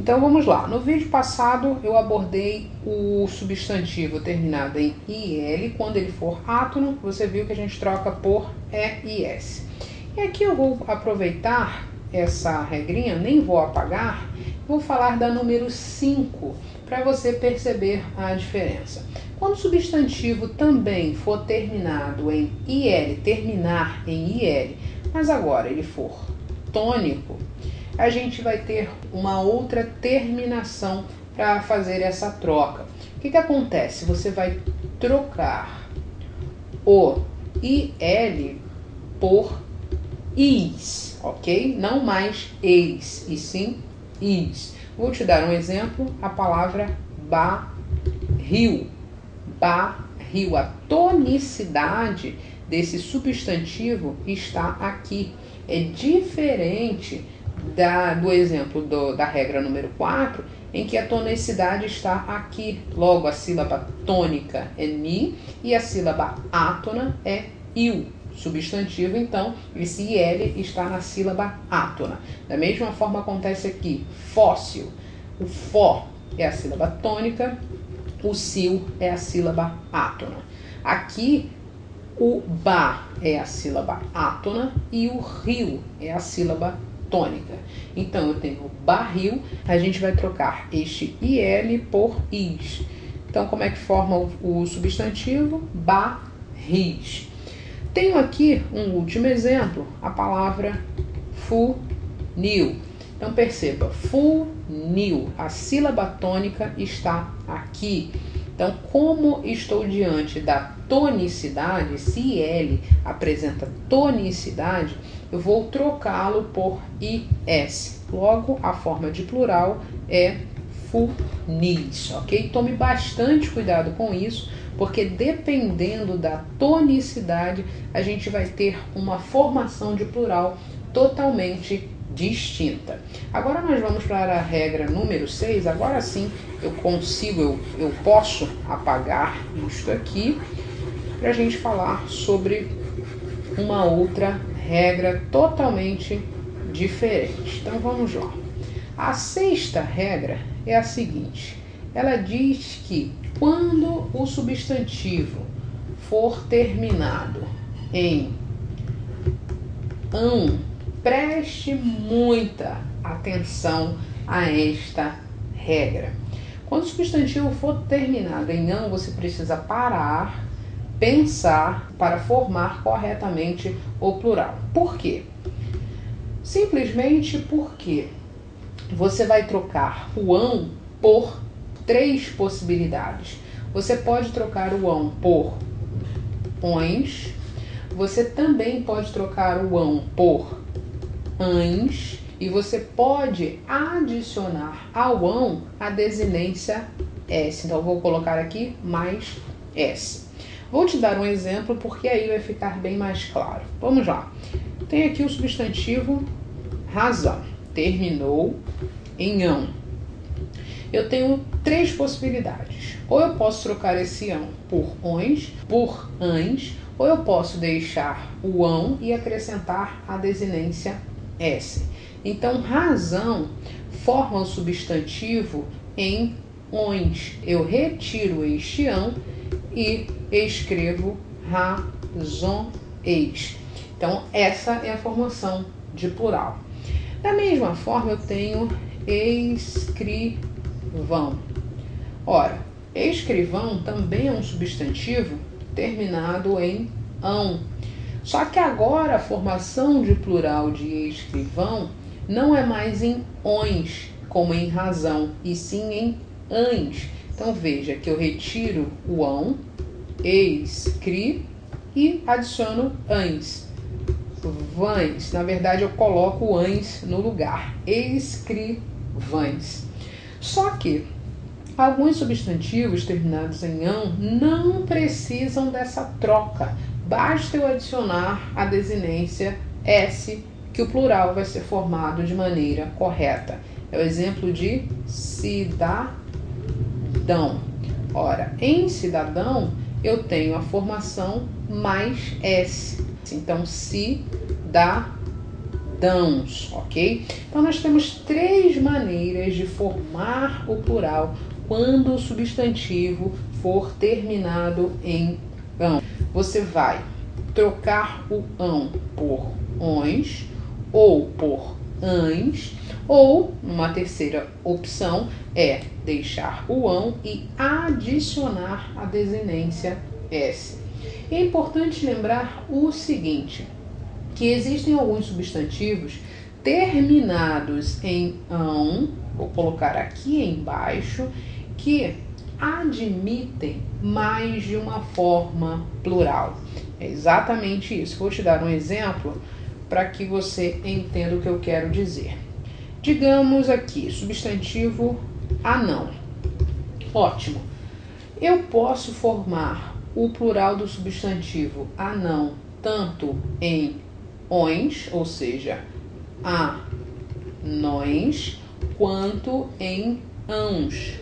Então vamos lá. No vídeo passado eu abordei o substantivo terminado em IL. Quando ele for átono, você viu que a gente troca por ES. E aqui eu vou aproveitar essa regrinha, nem vou apagar, vou falar da número 5 para você perceber a diferença. Quando o substantivo também for terminado em IL, terminar em IL, mas agora ele for tônico, a gente vai ter uma outra terminação para fazer essa troca. O que acontece? Você vai trocar o IL por is, ok? Não mais eis, e sim is. Vou te dar um exemplo, a palavra barril. Barril, a tonicidade desse substantivo está aqui. É diferente do exemplo da regra número 4, em que a tonicidade está aqui. Logo, a sílaba tônica é mi e a sílaba átona é il. Substantivo, então, esse IL está na sílaba átona. Da mesma forma acontece aqui, fóssil. O fó é a sílaba tônica, o sil é a sílaba átona. Aqui, o ba é a sílaba átona e o rio é a sílaba tônica. Então, eu tenho barril, a gente vai trocar este IL por is. Então, como é que forma o substantivo? Barris. Tenho aqui um último exemplo, a palavra funil. Então perceba, funil, a sílaba tônica está aqui. Então, como estou diante da tonicidade, se IL apresenta tonicidade, eu vou trocá-lo por IS. Logo, a forma de plural é funis, ok? Tome bastante cuidado com isso, porque dependendo da tonicidade, a gente vai ter uma formação de plural totalmente distinta. Agora nós vamos para a regra número 6. Agora sim eu posso apagar isto aqui para a gente falar sobre uma outra regra totalmente diferente. Então vamos lá. A 6ª regra é a seguinte: ela diz que quando o substantivo for terminado em ão, preste muita atenção a esta regra. Quando o substantivo for terminado em ão, você precisa parar, pensar para formar corretamente o plural. Por quê? Simplesmente porque você vai trocar o ão por 3 possibilidades. Você pode trocar o ão por ões, você também pode trocar o ão por ães e você pode adicionar ao ão a desinência S. Então, eu vou colocar aqui mais S. Vou te dar um exemplo porque aí vai ficar bem mais claro. Vamos lá. Tem aqui o substantivo razão. Terminou em ão. Eu tenho 3 possibilidades. Ou eu posso trocar esse ão por ões, por ães, ou eu posso deixar o ão e acrescentar a desinência S. Então, razão forma o substantivo em ões. Eu retiro este ão e escrevo razões. Então, essa é a formação de plural. Da mesma forma, eu tenho escrivão. Ora, escrivão também é um substantivo terminado em ão. Só que agora a formação de plural de escrivão não é mais em ões, como em razão, e sim em ães. Então veja que eu retiro o ão, escri, e adiciono ães. Vães, na verdade eu coloco ães no lugar, escrivães. Só que alguns substantivos terminados em ão não precisam dessa troca. Basta eu adicionar a desinência S, que o plural vai ser formado de maneira correta. É o exemplo de cidadão. Ora, em cidadão, eu tenho a formação mais S. Então, cidadão. dãos, ok? Então nós temos 3 maneiras de formar o plural quando o substantivo for terminado em ão. Você vai trocar o ão por ons ou por ãs, ou uma terceira opção é deixar o ão e adicionar a desinência S. É importante lembrar o seguinte, que existem alguns substantivos terminados em ão, vou colocar aqui embaixo, que admitem mais de uma forma plural. É exatamente isso. Vou te dar um exemplo para que você entenda o que eu quero dizer. Digamos aqui, substantivo anão. Ótimo. Eu posso formar o plural do substantivo anão tanto em ons, ou seja, anões, quanto em ãos,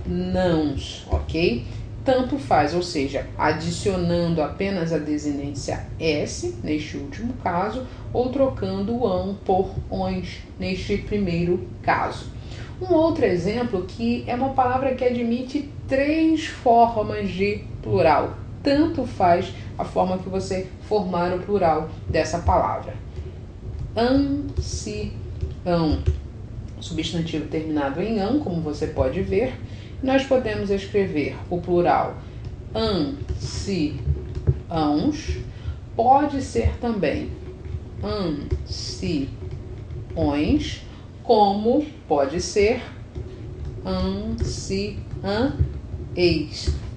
anãos, ok? Tanto faz, ou seja, adicionando apenas a desinência S, neste último caso, ou trocando o ão por ons, neste primeiro caso. Um outro exemplo que é uma palavra que admite 3 formas de plural. Tanto faz a forma que você formar o plural dessa palavra. Ancião, substantivo terminado em ão, como você pode ver. Nós podemos escrever o plural anciãos, pode ser também anciões, como pode ser anciães,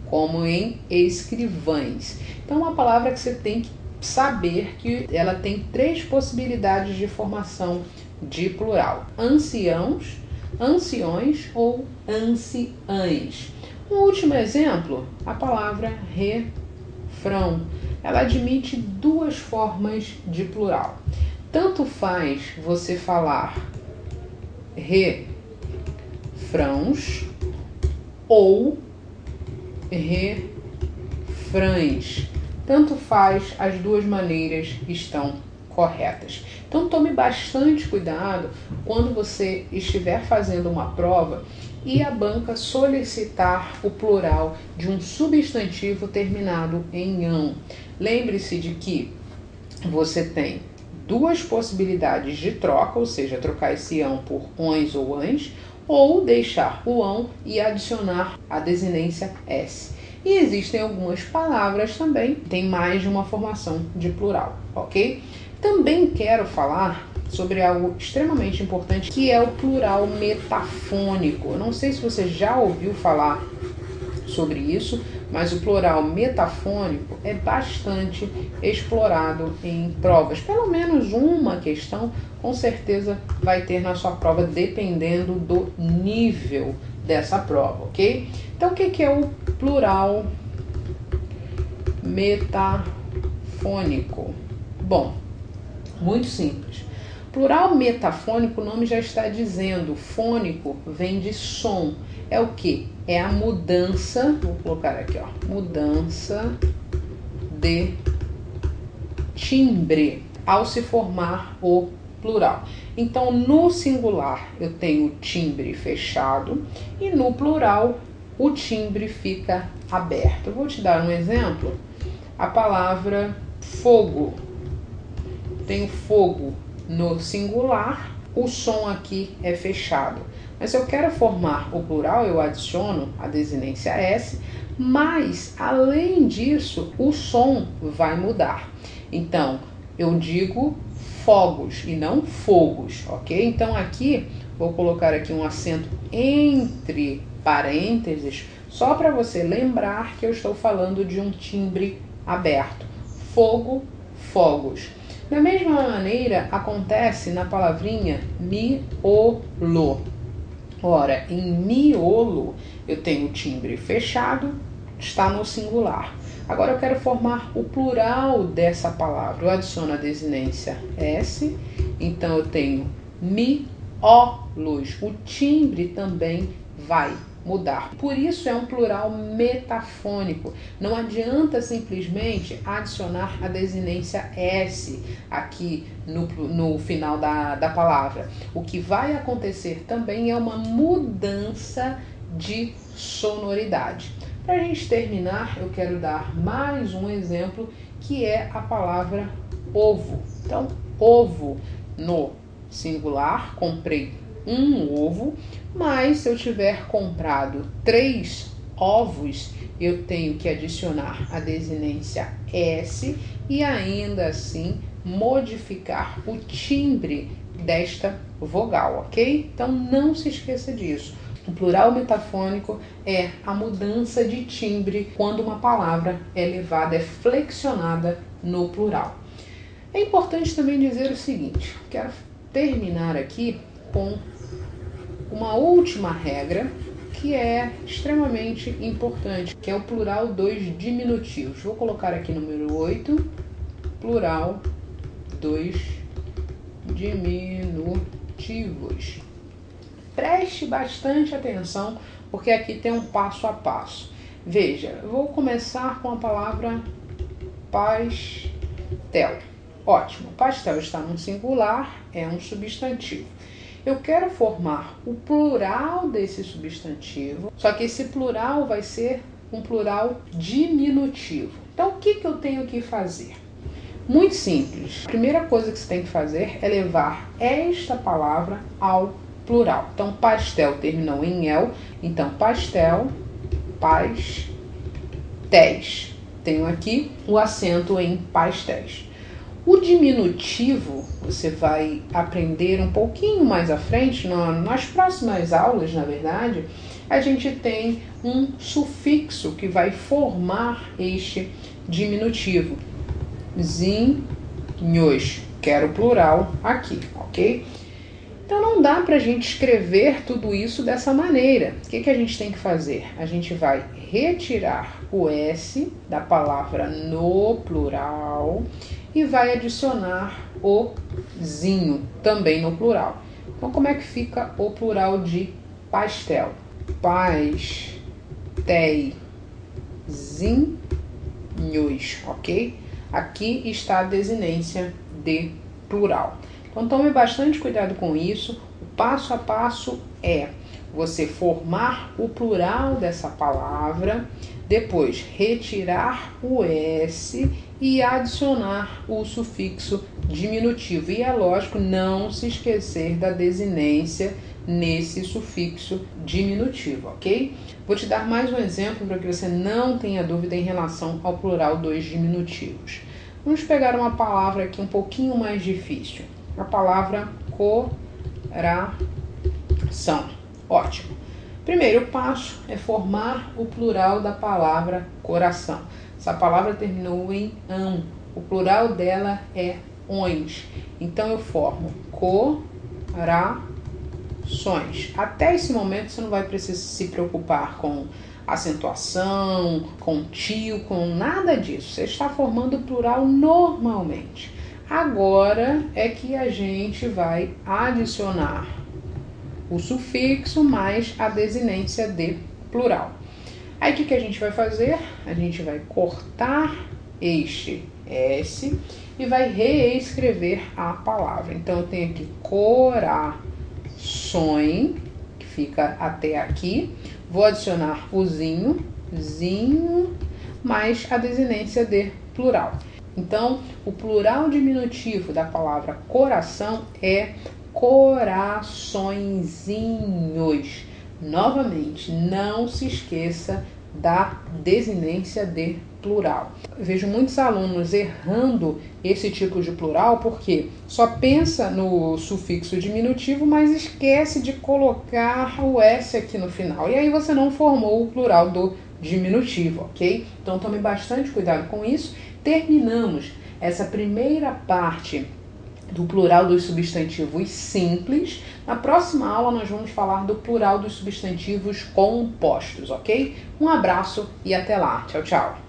como em escrivães. Então, é uma palavra que você tem que saber que ela tem 3 possibilidades de formação de plural: anciãos, anciões ou anciãs. Um último exemplo, a palavra refrão. Ela admite 2 formas de plural. Tanto faz você falar refrãos ou refrãs. Tanto faz, as 2 maneiras estão corretas. Então tome bastante cuidado quando você estiver fazendo uma prova e a banca solicitar o plural de um substantivo terminado em ão. Lembre-se de que você tem 2 possibilidades de troca, ou seja, trocar esse ão por ons ou ãs, ou deixar o ão e adicionar a desinência S. E existem algumas palavras também que têm mais de uma formação de plural, ok? Também quero falar sobre algo extremamente importante, que é o plural metafônico. Eu não sei se você já ouviu falar sobre isso, mas o plural metafônico é bastante explorado em provas. Pelo menos uma questão, com certeza, vai ter na sua prova, dependendo do nível dessa prova, ok? Então, o que é o plural metafônico? Bom, muito simples. Plural metafônico, o nome já está dizendo, fônico vem de som. É o que? É a mudança, vou colocar aqui, ó, mudança de timbre ao se formar o plural. Então, no singular eu tenho o timbre fechado e no plural o timbre fica aberto. Eu vou te dar um exemplo. A palavra fogo. Tenho fogo no singular, o som aqui é fechado. Mas se eu quero formar o plural, eu adiciono a desinência S, mas, além disso, o som vai mudar. Então, eu digo fogos e não fogos, ok? Então, aqui, vou colocar aqui um acento entre parênteses, só para você lembrar que eu estou falando de um timbre aberto. Fogo, fogos. Da mesma maneira, acontece na palavrinha miolo. Ora, em miolo, eu tenho o timbre fechado, está no singular. Agora eu quero formar o plural dessa palavra. Eu adiciono a desinência S, então eu tenho miolos. O timbre também vai mudar. Por isso é um plural metafônico. Não adianta simplesmente adicionar a desinência S aqui no final da palavra. O que vai acontecer também é uma mudança de sonoridade. Para a gente terminar, eu quero dar mais um exemplo, que é a palavra ovo. Então, ovo no singular, comprei um ovo, mas se eu tiver comprado 3 ovos, eu tenho que adicionar a desinência S e ainda assim modificar o timbre desta vogal, ok? Então não se esqueça disso. O plural metafônico é a mudança de timbre quando uma palavra é levada, é flexionada no plural. É importante também dizer o seguinte, quero terminar aqui com uma última regra que é extremamente importante, que é o plural dos diminutivos. Vou colocar aqui número 8, plural dos diminutivos. Preste bastante atenção, porque aqui tem um passo a passo. Veja, eu vou começar com a palavra pastel. Ótimo, pastel está no singular, é um substantivo. Eu quero formar o plural desse substantivo, só que esse plural vai ser um plural diminutivo. Então, o que eu tenho que fazer? Muito simples. A primeira coisa que você tem que fazer é levar esta palavra ao plural. Então, pastel terminou em el, então pastel, pastéis. Tenho aqui o acento em pastéis. O diminutivo, você vai aprender um pouquinho mais à frente, nas próximas aulas, na verdade, a gente tem um sufixo que vai formar este diminutivo. Zinhos, quero plural aqui, ok? Então não dá pra gente escrever tudo isso dessa maneira. O que a gente tem que fazer? A gente vai retirar o S da palavra no plural e vai adicionar o zinho também no plural. Então como é que fica o plural de pastel? Pastéis, zinhos, ok? Aqui está a desinência de plural. Então tome bastante cuidado com isso. O passo a passo é você formar o plural dessa palavra, depois retirar o S e adicionar o sufixo diminutivo. E é lógico, não se esquecer da desinência nesse sufixo diminutivo, ok? Vou te dar mais um exemplo para que você não tenha dúvida em relação ao plural dos diminutivos. Vamos pegar uma palavra aqui um pouquinho mais difícil. A palavra coração. Ótimo. Primeiro passo é formar o plural da palavra coração. Essa palavra terminou em ão. O plural dela é ões. Então eu formo corações. Até esse momento você não vai precisar se preocupar com acentuação, com tio, com nada disso. Você está formando o plural normalmente. Agora é que a gente vai adicionar o sufixo mais a desinência de plural. Aí o que a gente vai fazer? A gente vai cortar este S e vai reescrever a palavra. Então eu tenho aqui corações, que fica até aqui. Vou adicionar o zinho, mais a desinência de plural. Então, o plural diminutivo da palavra coração é coraçõezinhos. Novamente, não se esqueça da desinência de plural. Eu vejo muitos alunos errando esse tipo de plural porque só pensa no sufixo diminutivo, mas esquece de colocar o S aqui no final. E aí você não formou o plural do diminutivo, ok? Então tome bastante cuidado com isso. Terminamos essa primeira parte do plural dos substantivos simples. Na próxima aula nós vamos falar do plural dos substantivos compostos, ok? Um abraço e até lá. Tchau, tchau.